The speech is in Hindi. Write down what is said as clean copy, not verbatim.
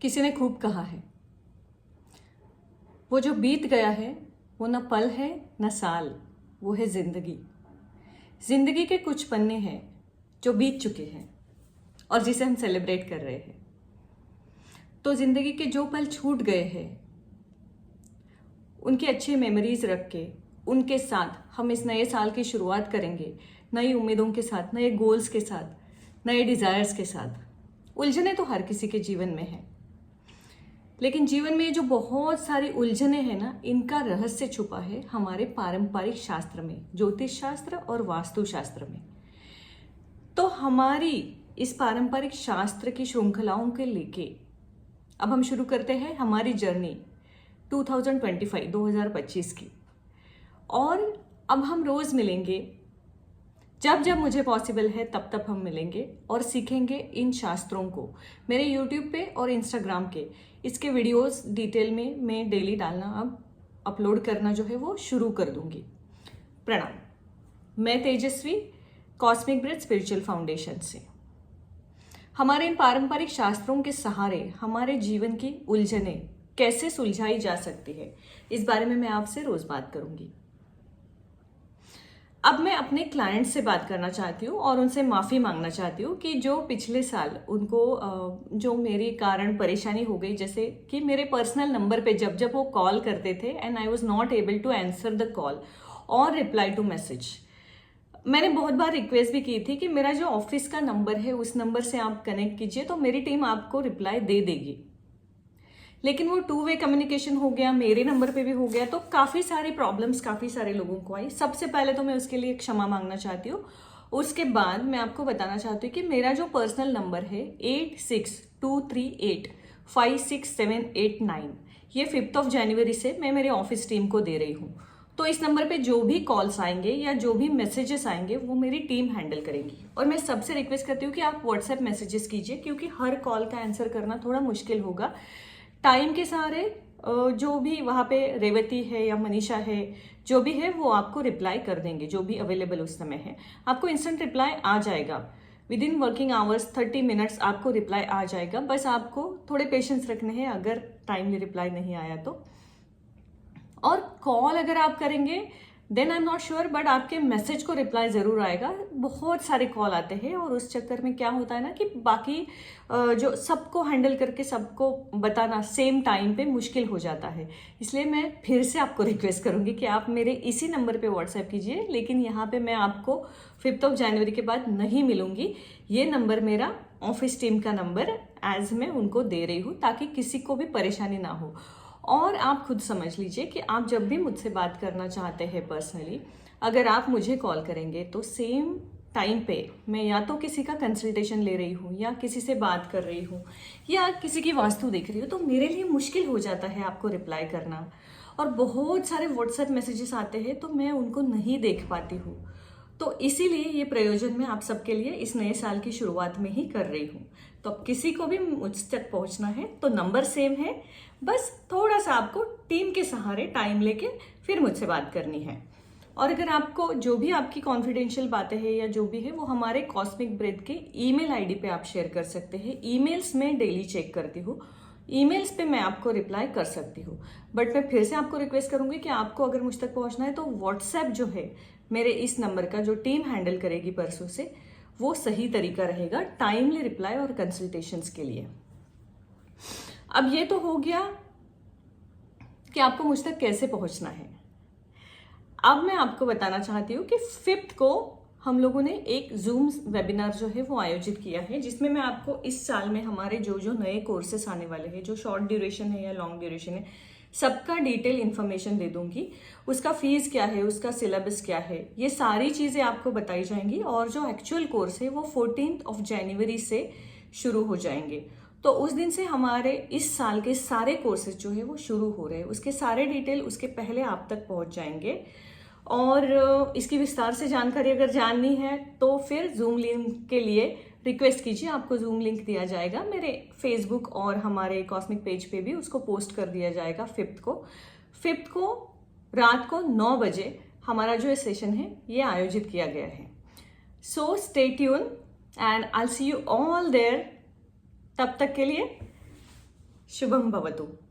किसी ने खूब कहा है, वो जो बीत गया है वो न पल है न साल, वो है जिंदगी। जिंदगी के कुछ पन्ने हैं जो बीत चुके हैं और जिसे हम सेलिब्रेट कर रहे हैं। तो जिंदगी के जो पल छूट गए हैं उनकी अच्छी मेमोरीज रख के उनके साथ हम इस नए साल की शुरुआत करेंगे, नई उम्मीदों के साथ, नए गोल्स के साथ, नए डिजायर्स के साथ। उलझने तो हर किसी के जीवन में है, लेकिन जीवन में जो बहुत सारी उलझने हैं ना, इनका रहस्य छुपा है हमारे पारंपरिक शास्त्र में, ज्योतिष शास्त्र और वास्तु शास्त्र में। तो हमारी इस पारंपरिक शास्त्र की श्रृंखलाओं के लेके अब हम शुरू करते हैं हमारी जर्नी 2025 की। और अब हम रोज मिलेंगे, जब जब मुझे पॉसिबल है तब तब हम मिलेंगे और सीखेंगे इन शास्त्रों को। मेरे YouTube पे और Instagram के इसके वीडियोस डिटेल में मैं डेली डालना अब अपलोड करना जो है वो शुरू कर दूंगी। प्रणाम, मैं तेजस्वी, कॉस्मिक ब्रिज स्पिरिचुअल फाउंडेशन से। हमारे इन पारंपरिक शास्त्रों के सहारे हमारे जीवन की उलझने कैसे सुलझाई जा सकती है, इस बारे में मैं आपसे रोज बात करूंगी। अब मैं अपने क्लाइंट से बात करना चाहती हूँ और उनसे माफ़ी मांगना चाहती हूँ कि जो पिछले साल उनको जो मेरे कारण परेशानी हो गई, जैसे कि मेरे पर्सनल नंबर पे जब जब वो कॉल करते थे and I was not able to answer the call और रिप्लाई टू मैसेज। मैंने बहुत बार रिक्वेस्ट भी की थी कि मेरा जो ऑफिस का नंबर है उस नंबर से आप कनेक्ट कीजिए तो मेरी टीम आपको रिप्लाई दे देगी, लेकिन वो 2 वे कम्युनिकेशन हो गया, मेरे नंबर पे भी हो गया, तो काफ़ी सारी प्रॉब्लम्स काफ़ी सारे लोगों को आई। सबसे पहले तो मैं उसके लिए क्षमा मांगना चाहती हूँ। उसके बाद मैं आपको बताना चाहती हूँ कि मेरा जो पर्सनल नंबर है 8623856789, ये 5 जनवरी से मैं मेरे ऑफिस टीम को दे रही हूँ। तो इस नंबर पे जो भी कॉल्स आएंगे या जो भी मैसेजेस आएंगे वो मेरी टीम हैंडल करेगी। और मैं सबसे रिक्वेस्ट करती हूँ कि आप व्हाट्सएप मैसेजेस कीजिए, क्योंकि हर कॉल का आंसर करना थोड़ा मुश्किल होगा। टाइम के सहारे जो भी वहाँ पे रेवती है या मनीषा है, जो भी है वो आपको रिप्लाई कर देंगे, जो भी अवेलेबल उस समय है। आपको इंस्टेंट रिप्लाई आ जाएगा, with in working hours 30 minutes आपको रिप्लाई आ जाएगा। बस आपको थोड़े पेशेंस रखने हैं अगर टाइमली रिप्लाई नहीं आया तो। और कॉल अगर आप करेंगे then I am not sure, but आपके मैसेज को रिप्लाई ज़रूर आएगा। बहुत सारे कॉल आते हैं और उस चक्कर में क्या होता है ना कि बाकी जो सबको हैंडल करके सबको बताना सेम टाइम पे मुश्किल हो जाता है। इसलिए मैं फिर से आपको रिक्वेस्ट करूंगी कि आप मेरे इसी नंबर पे व्हाट्सएप कीजिए, लेकिन यहाँ पे मैं आपको 5 जनवरी के बाद नहीं मिलूंगी। ये नंबर मेरा ऑफिस टीम का नंबर एज मैं उनको दे रही हूँ, ताकि किसी को भी परेशानी ना हो। और आप खुद समझ लीजिए कि आप जब भी मुझसे बात करना चाहते हैं पर्सनली, अगर आप मुझे कॉल करेंगे तो सेम टाइम पे मैं या तो किसी का कंसल्टेशन ले रही हूँ या किसी से बात कर रही हूँ या किसी की वास्तु देख रही हूँ, तो मेरे लिए मुश्किल हो जाता है आपको रिप्लाई करना। और बहुत सारे व्हाट्सएप मैसेजेस आते हैं तो मैं उनको नहीं देख पाती हूँ। तो इसीलिए ये प्रयोजन मैं आप सबके लिए इस नए साल की शुरुआत में ही कर रही हूँ। तो अब किसी को भी मुझ तक पहुँचना है तो नंबर सेम है, बस थोड़ा सा आपको टीम के सहारे टाइम लेके फिर मुझसे बात करनी है। और अगर आपको जो भी आपकी कॉन्फिडेंशियल बातें हैं या जो भी है वो हमारे कॉस्मिक ब्रेथ के ईमेल आईडी पे आप शेयर कर सकते हैं। ईमेल्स में डेली चेक करती हूँ, ईमेल्स पे मैं आपको रिप्लाई कर सकती हूँ। बट मैं फिर से आपको रिक्वेस्ट करूंगी कि आपको अगर मुझ तक पहुंचना है तो व्हाट्सएप जो है मेरे इस नंबर का, जो टीम हैंडल करेगी परसों से, वो सही तरीका रहेगा टाइमली रिप्लाई और कंसल्टेशंस के लिए। अब ये तो हो गया कि आपको मुझ तक कैसे पहुंचना है। अब मैं आपको बताना चाहती हूँ कि 5 को हम लोगों ने एक जूम वेबिनार जो है वो आयोजित किया है, जिसमें मैं आपको इस साल में हमारे जो जो नए कोर्सेस आने वाले हैं, जो शॉर्ट ड्यूरेशन है या लॉन्ग ड्यूरेशन है, सबका डिटेल इन्फॉर्मेशन दे दूंगी। उसका फीस क्या है, उसका सिलेबस क्या है, ये सारी चीज़ें आपको बताई जाएंगी। और जो एक्चुअल कोर्स है वो 14 जनवरी से शुरू हो जाएंगे। तो उस दिन से हमारे इस साल के सारे कोर्सेज जो है वो शुरू हो रहे हैं। उसके सारे डिटेल उसके पहले आप तक पहुंच जाएंगे। और इसकी विस्तार से जानकारी अगर जाननी है तो फिर जूम लिंक के लिए रिक्वेस्ट कीजिए, आपको जूम लिंक दिया जाएगा मेरे फेसबुक और हमारे कॉस्मिक पेज पे भी उसको पोस्ट कर दिया जाएगा। 5 को रात को 9 बजे हमारा जो सेशन है ये आयोजित किया गया है। So stay tuned and I will see you all there. तब तक के लिए शुभम भवतु।